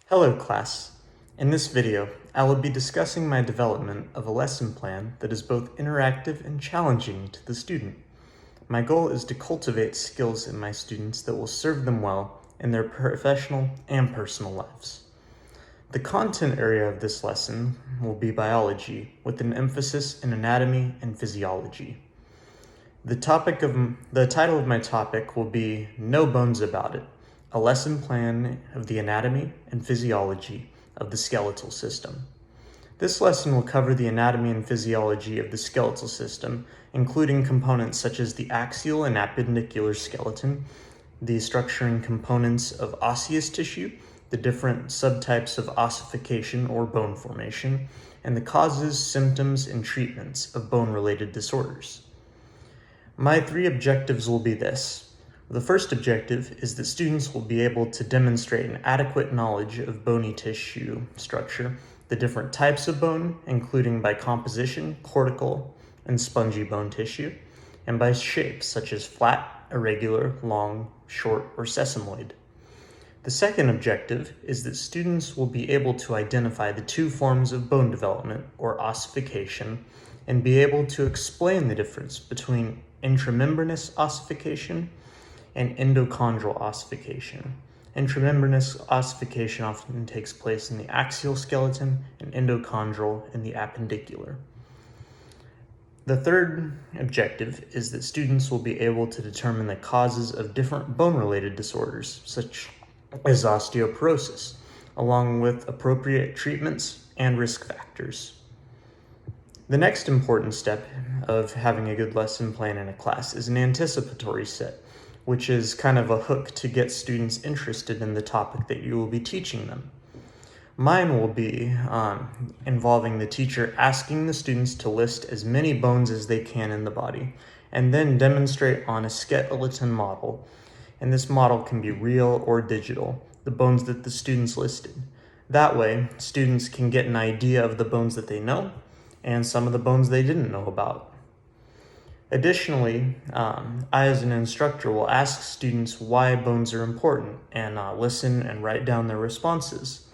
Hello class. In this video, I will be discussing my development of a lesson plan that is both interactive and challenging to the student. My goal is to cultivate skills in my students that will serve them well in their professional and personal lives. The content area of this lesson will be biology, with an emphasis in anatomy and physiology. The title of my topic will be No Bones About It, a lesson plan of the anatomy and physiology of the skeletal system. This lesson will cover the anatomy and physiology of the skeletal system, including components such as the axial and appendicular skeleton, the structuring components of osseous tissue, the different subtypes of ossification or bone formation, and the causes, symptoms, and treatments of bone-related disorders. My three objectives will be this. The first objective is that students will be able to demonstrate an adequate knowledge of bony tissue structure, the different types of bone, including by composition, cortical, and spongy bone tissue, and by shape, such as flat, irregular, long, short, or sesamoid. The second objective is that students will be able to identify the two forms of bone development, or ossification, and be able to explain the difference between intramembranous ossification and endochondral ossification. Intramembranous ossification often takes place in the axial skeleton and endochondral in the appendicular. The third objective is that students will be able to determine the causes of different bone-related disorders, such as osteoporosis, along with appropriate treatments and risk factors. The next important step of having a good lesson plan in a class is an anticipatory set, which is kind of a hook to get students interested in the topic that you will be teaching them. Mine will be involving the teacher asking the students to list as many bones as they can in the body, and then demonstrate on a skeleton model. And this model can be real or digital, the bones that the students listed. That way, students can get an idea of the bones that they know, and some of the bones they didn't know about. Additionally, I as an instructor will ask students why bones are important and listen and write down their responses.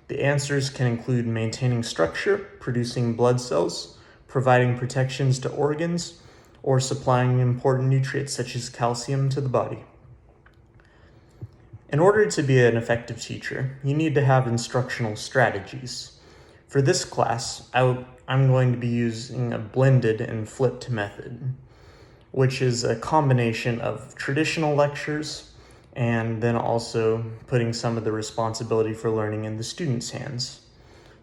The answers can include maintaining structure, producing blood cells, providing protections to organs, or supplying important nutrients such as calcium to the body. In order to be an effective teacher, you need to have instructional strategies. For this class, I'm going to be using a blended and flipped method, which is a combination of traditional lectures and then also putting some of the responsibility for learning in the students' hands.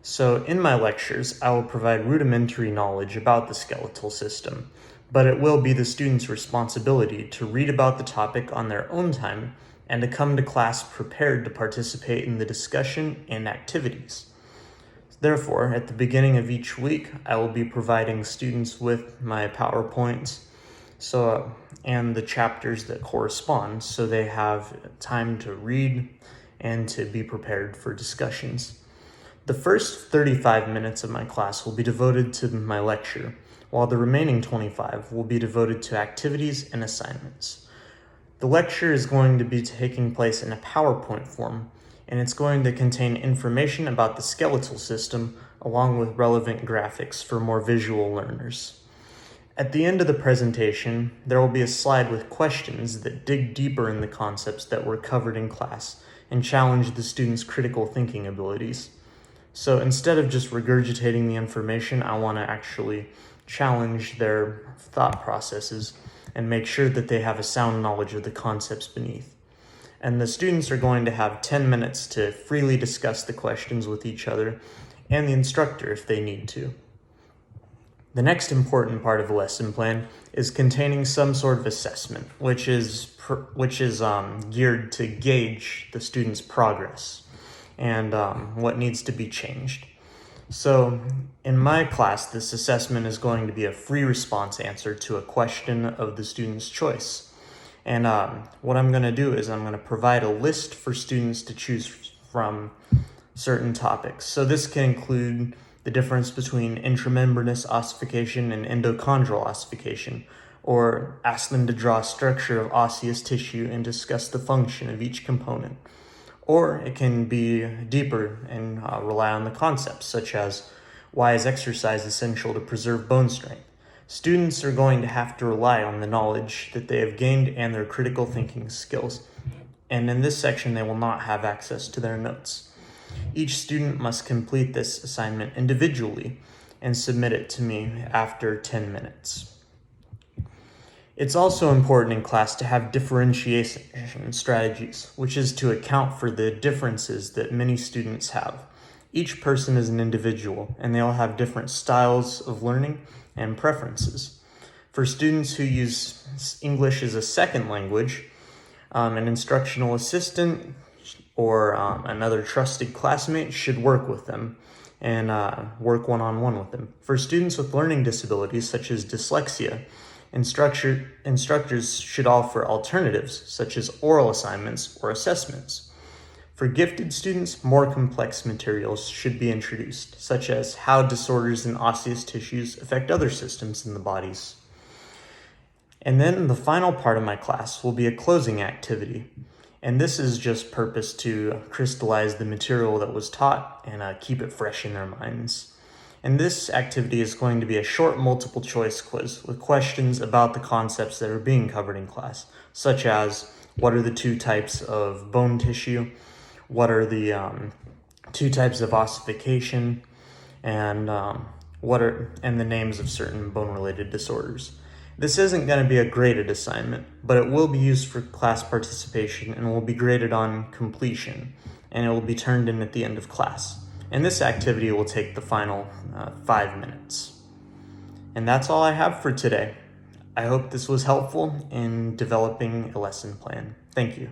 So in my lectures, I will provide rudimentary knowledge about the skeletal system, but it will be the students' responsibility to read about the topic on their own time and to come to class prepared to participate in the discussion and activities. Therefore, at the beginning of each week, I will be providing students with my PowerPoints and the chapters that correspond so they have time to read and to be prepared for discussions. The first 35 minutes of my class will be devoted to my lecture, while the remaining 25 will be devoted to activities and assignments. The lecture is going to be taking place in a PowerPoint form, and it's going to contain information about the skeletal system along with relevant graphics for more visual learners. At the end of the presentation, there will be a slide with questions that dig deeper in the concepts that were covered in class and challenge the students' critical thinking abilities. So instead of just regurgitating the information, I want to actually challenge their thought processes and make sure that they have a sound knowledge of the concepts beneath. And the students are going to have 10 minutes to freely discuss the questions with each other and the instructor if they need to. The next important part of the lesson plan is containing some sort of assessment, which is geared to gauge the student's progress and what needs to be changed. So in my class, this assessment is going to be a free response answer to a question of the student's choice. And what I'm going to do is I'm going to provide a list for students to choose from certain topics. So this can include the difference between intramembranous ossification and endochondral ossification, or ask them to draw a structure of osseous tissue and discuss the function of each component, Or it can be deeper and rely on the concepts, such as why is exercise essential to preserve bone strength? Students are going to have to rely on the knowledge that they have gained and their critical thinking skills. And in this section, they will not have access to their notes. Each student must complete this assignment individually and submit it to me after 10 minutes. It's also important in class to have differentiation strategies, which is to account for the differences that many students have. Each person is an individual, and they all have different styles of learning and preferences. For students who use English as a second language, an instructional assistant or another trusted classmate should work with them and work one-on-one with them. For students with learning disabilities such as dyslexia, instructors should offer alternatives such as oral assignments or assessments. For gifted students, more complex materials should be introduced, such as how disorders in osseous tissues affect other systems in the bodies. And then the final part of my class will be a closing activity. And this is just purpose to crystallize the material that was taught and keep it fresh in their minds. And this activity is going to be a short multiple choice quiz with questions about the concepts that are being covered in class, such as what are the two types of bone tissue, what are the two types of ossification, and the names of certain bone-related disorders. This isn't going to be a graded assignment, but it will be used for class participation and will be graded on completion, and it will be turned in at the end of class. And this activity will take the final 5 minutes. And that's all I have for today. I hope this was helpful in developing a lesson plan. Thank you.